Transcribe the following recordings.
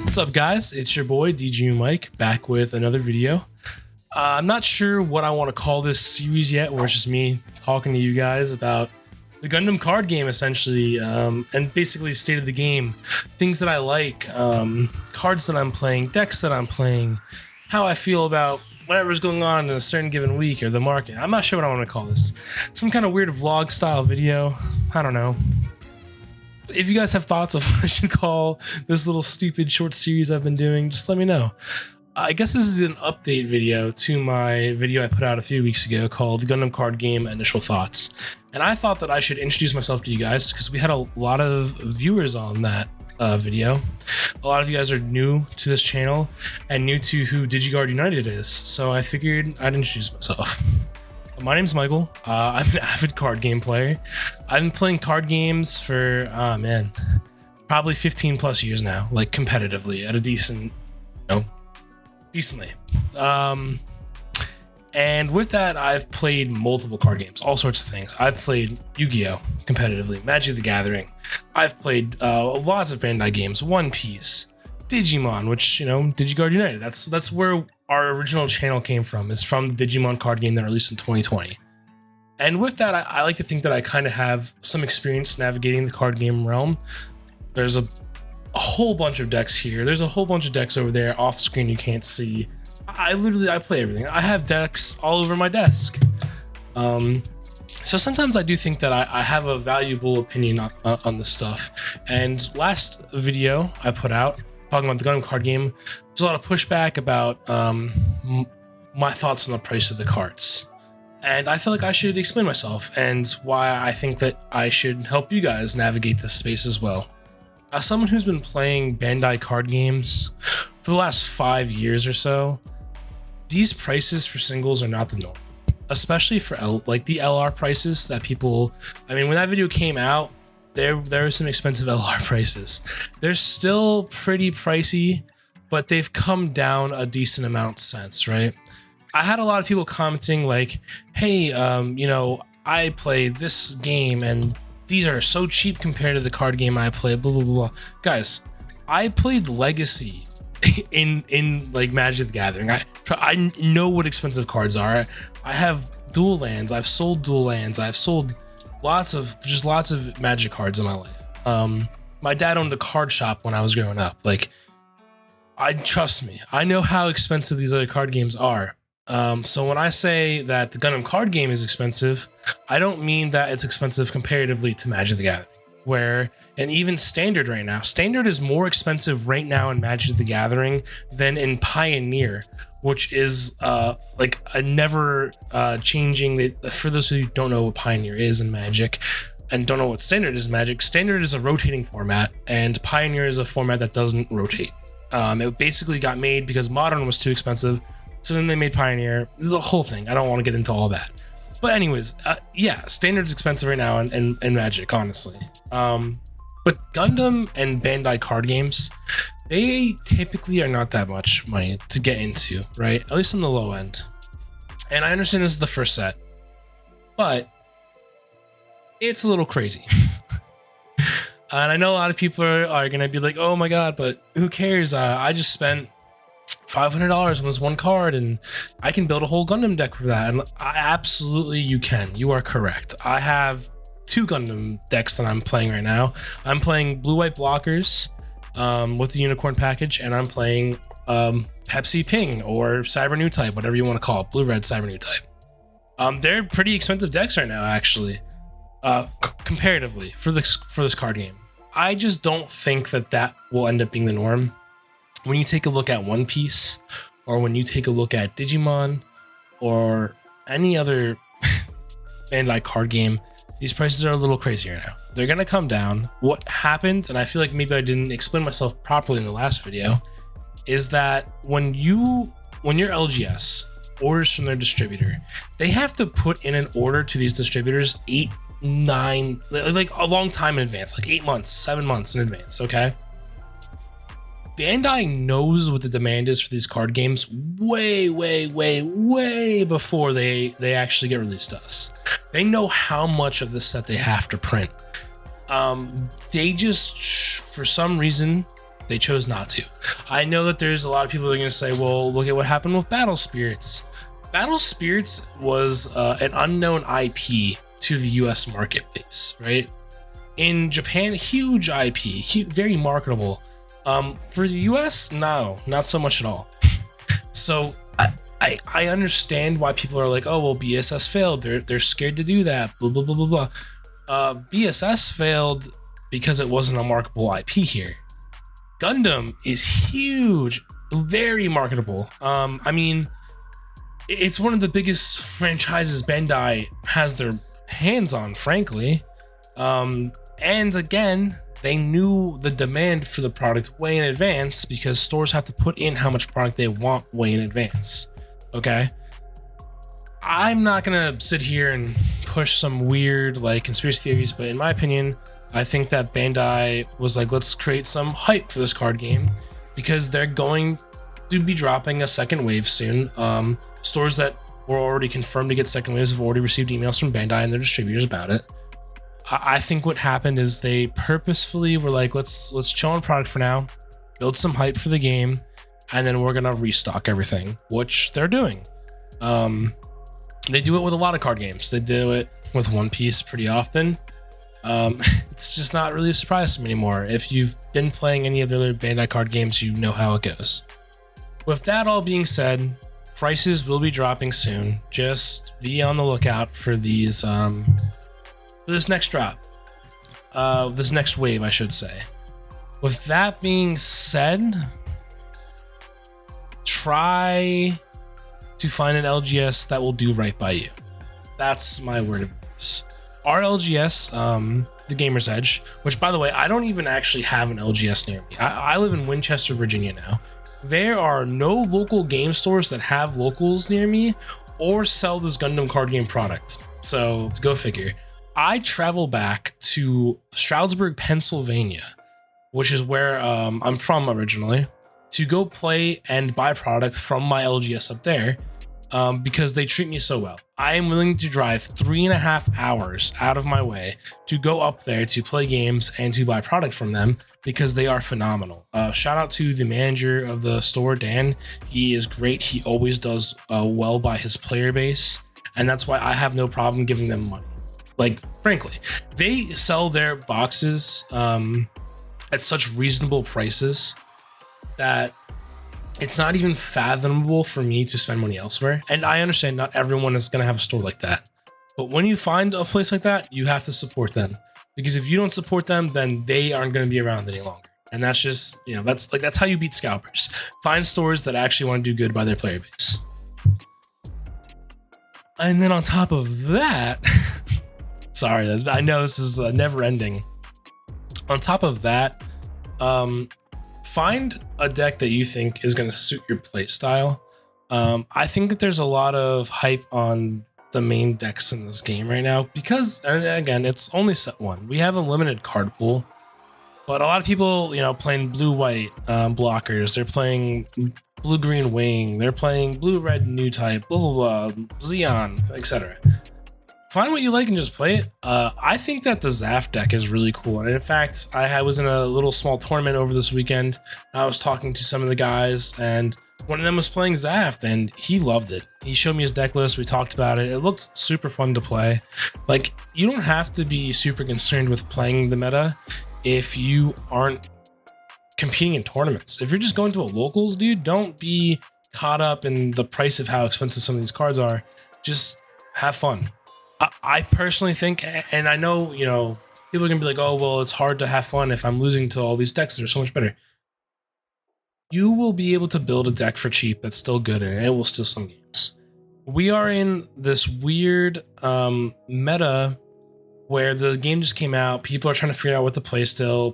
What's up, guys? It's your boy DG Mike back with another video. I'm not sure what I want to call this series yet, where it's just me talking to you guys about the Gundam card game, essentially, and basically state of the game, things that I like, cards that I'm playing, decks that I'm playing, how I feel about whatever's going on in a certain given week or the market. I'm not sure what I want to call this. Some kind of weird vlog style video. I don't know. If you guys have thoughts of what I should call this little stupid short series I've been doing, just let me know. I guess this is an update video to my video I put out a few weeks ago called Gundam Card Game Initial Thoughts. And I thought that I should introduce myself to you guys because we had a lot of viewers on that video. A lot of you guys are new to this channel and new to who DigiGuard United is. So I figured I'd introduce myself. My name's Michael. I'm an avid card game player. I've been playing card games for, probably 15 plus years now, like competitively at a decently. And with that, I've played multiple card games, all sorts of things. I've played Yu-Gi-Oh! Competitively, Magic the Gathering. I've played lots of Bandai games, One Piece, Digimon, which, DigiGuard United. That's where our original channel came from. It's from the Digimon card game that released in 2020. And with that, I like to think that I kind of have some experience navigating the card game realm. There's a whole bunch of decks here. There's a whole bunch of decks over there off screen you can't see. I play everything. I have decks all over my desk. So sometimes I do think that I have a valuable opinion on this stuff. And last video I put out talking about the Gundam card game, there's a lot of pushback about my thoughts on the price of the cards. And I feel like I should explain myself and why I think that I should help you guys navigate this space as well. As someone who's been playing Bandai card games for the last 5 years or so, these prices for singles are not the norm, especially for the LR prices that people, when that video came out, there are some expensive LR prices. They're still pretty pricey, but they've come down a decent amount since, right? I had a lot of people commenting like, hey, I play this game and these are so cheap compared to the card game I play, blah, blah, blah. Guys, I played Legacy in like Magic the Gathering. I know what expensive cards are. I have dual lands. I've sold dual lands. I've sold lots of Magic cards in my life. My dad owned a card shop when I was growing up. Trust me, I know how expensive these other card games are. So when I say that the Gundam card game is expensive, I don't mean that it's expensive comparatively to Magic the Gathering, and even Standard right now. Standard is more expensive right now in Magic the Gathering than in Pioneer, which is a never changing. For those who don't know what Pioneer is in Magic and don't know what Standard is in Magic, Standard is a rotating format and Pioneer is a format that doesn't rotate. It basically got made because Modern was too expensive, so then they made Pioneer. This is a whole thing. I don't want to get into all that. But anyways, Standard's expensive right now in Magic, honestly. But Gundam and Bandai card games, they typically are not that much money to get into, right? At least on the low end. And I understand this is the first set, but it's a little crazy. And I know a lot of people are going to be like, oh my God, but who cares? I just spent $500 on this one card and I can build a whole Gundam deck for that. And absolutely you can. You are correct. I have 2 Gundam decks that I'm playing right now. I'm playing blue-white blockers with the unicorn package, and I'm playing Pepsi Ping or Cyber New Type, whatever you want to call it, blue-red Cyber New Type. They're pretty expensive decks right now, actually, comparatively for this card game. I just don't think that will end up being the norm. When you take a look at One Piece, or when you take a look at Digimon, or any other Bandai card game, these prices are a little crazier now. They're gonna come down. What happened, and I feel like maybe I didn't explain myself properly in the last video, is that when your LGS orders from their distributor, they have to put in an order to these distributors 8, 9, like a long time in advance, like 8 months, 7 months in advance, okay? Bandai knows what the demand is for these card games way before they actually get released to us. They know how much of the set they have to print. They just, for some reason, They chose not to. I know that there's a lot of people that are going to say, well, look at what happened with Battle Spirits. Battle Spirits was an unknown IP to the US marketplace, right? In Japan, huge IP, very marketable. For the US, no, not so much at all. So I understand why people are like, oh, well, BSS failed. They're scared to do that, blah, blah, blah, blah, blah. BSS failed because it wasn't a marketable IP here. Gundam is huge, very marketable. I mean, it's one of the biggest franchises Bandai has their hands on, frankly. And again, they knew the demand for the product way in advance because stores have to put in how much product they want way in advance. Okay. I'm not gonna sit here and push some weird like conspiracy theories, but in my opinion, I think that Bandai was like, let's create some hype for this card game because they're going to be dropping a second wave soon. Stores that were already confirmed to get second waves have already received emails from Bandai and their distributors about it. I think what happened is they purposefully were like, let's chill on product for now, build some hype for the game, and then we're gonna restock everything, which they're doing. They do it with a lot of card games. They do it with One Piece pretty often. It's just not really a surprise to me anymore. If you've been playing any of the other Bandai card games, you know how it goes. With that all being said, prices will be dropping soon. Just be on the lookout for these for this next drop. This next wave, I should say. With that being said, try to find an LGS that will do right by you. That's my word of advice. Our LGS, the Gamer's Edge, which by the way, I don't even actually have an LGS near me. I live in Winchester, Virginia now. There are no local game stores that have locals near me or sell this Gundam card game product. So go figure. I travel back to Stroudsburg, Pennsylvania, which is where I'm from originally, to go play and buy products from my LGS up there because they treat me so well. I am willing to drive 3.5 hours out of my way to go up there to play games and to buy product from them because they are phenomenal. Shout out to the manager of the store, Dan. He is great. He always does well by his player base, and that's why I have no problem giving them money. Like, frankly, they sell their boxes at such reasonable prices that it's not even fathomable for me to spend money elsewhere. And I understand not everyone is going to have a store like that. But when you find a place like that, you have to support them. Because if you don't support them, then they aren't going to be around any longer. And that's just, you know, that's how you beat scalpers. Find stores that actually want to do good by their player base. And then on top of that, sorry, I know this is never ending. On top of that, find a deck that you think is going to suit your play style. I think that there's a lot of hype on the main decks in this game right now because, again, it's only set one. We have a limited card pool, but a lot of people, you know, playing blue-white blockers. They're playing blue-green wing. They're playing blue-red new type, blah, blah, blah, Xeon, etc. Find what you like and just play it. I think that the Zaf deck is really cool. And in fact, I was in a little small tournament over this weekend. I was talking to some of the guys and one of them was playing Zaf and he loved it. He showed me his deck list. We talked about it. It looked super fun to play. Like, you don't have to be super concerned with playing the meta if you aren't competing in tournaments. If you're just going to a locals, dude, don't be caught up in the price of how expensive some of these cards are. Just have fun. I personally think, and I know, you know, people are gonna be like, oh, well, it's hard to have fun if I'm losing to all these decks that are so much better. You will be able to build a deck for cheap that's still good and it will steal some games. We are in this weird meta where the game just came out. People are trying to figure out what to play still.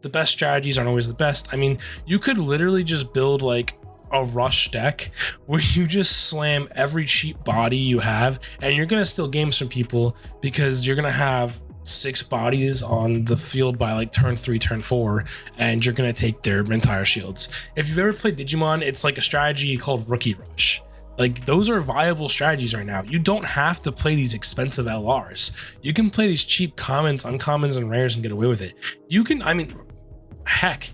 The best strategies aren't always the best. I mean, you could literally just build like a rush deck where you just slam every cheap body you have and you're gonna steal games from people because you're gonna have 6 bodies on the field by like turn 3, turn 4, and you're gonna take their entire shields. If you've ever played Digimon, it's like a strategy called Rookie Rush. Like, those are viable strategies right now. You don't have to play these expensive LRs. You can play these cheap commons, uncommons, and rares and get away with it. You can, I mean, heck,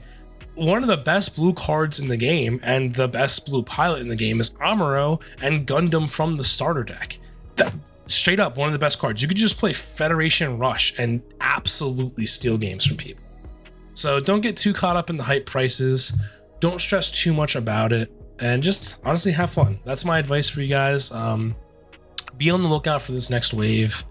one of the best blue cards in the game and the best blue pilot in the game is Amuro and Gundam from the starter deck. Straight up, one of the best cards. You could just play Federation Rush and absolutely steal games from people. So don't get too caught up in the hype prices. Don't stress too much about it, and just honestly have fun. That's my advice for you guys. Be on the lookout for this next wave.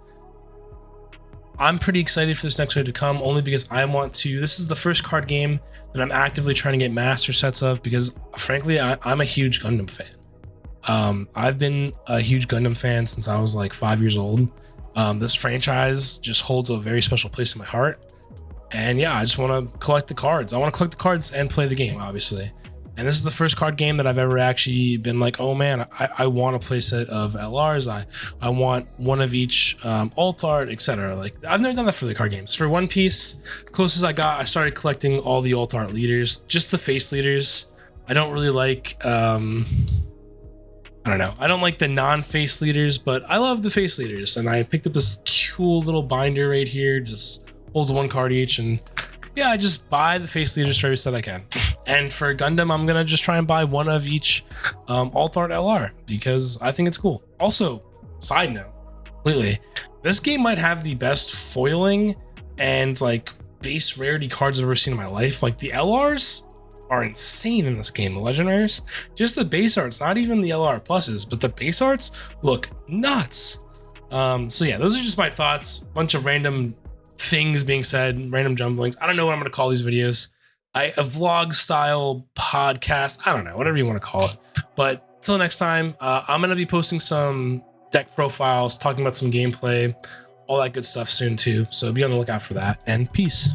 I'm pretty excited for this next wave to come, only because I want to. This is the first card game that I'm actively trying to get master sets of, because frankly, I'm a huge Gundam fan. I've been a huge Gundam fan since I was like 5 years old. This franchise just holds a very special place in my heart. And yeah, I just want to collect the cards. I want to collect the cards and play the game, obviously. And this is the first card game that I've ever actually been like, oh man, I want a playset of LRs. I want one of each alt art, etc. Like, I've never done that for the card games. For One Piece, closest I got, I started collecting all the alt art leaders, just the face leaders. I don't really like, I don't know. I don't like the non-face leaders, but I love the face leaders. And I picked up this cool little binder right here, just holds one card each, and yeah, I just buy the face leaders for every set I can. And for Gundam, I'm gonna just try and buy one of each alt art LR because I think it's cool. Also, side note, completely, this game might have the best foiling and like base rarity cards I've ever seen in my life. Like, the LRs are insane in this game. The legendaries, just the base arts, not even the LR pluses, but the base arts look nuts. So yeah, those are just my thoughts. Bunch of random things being said, random jumblings. I don't know what I'm going to call these videos. A vlog style podcast. I don't know, whatever you want to call it. But till next time, I'm going to be posting some deck profiles, talking about some gameplay, all that good stuff soon too. So be on the lookout for that, and peace.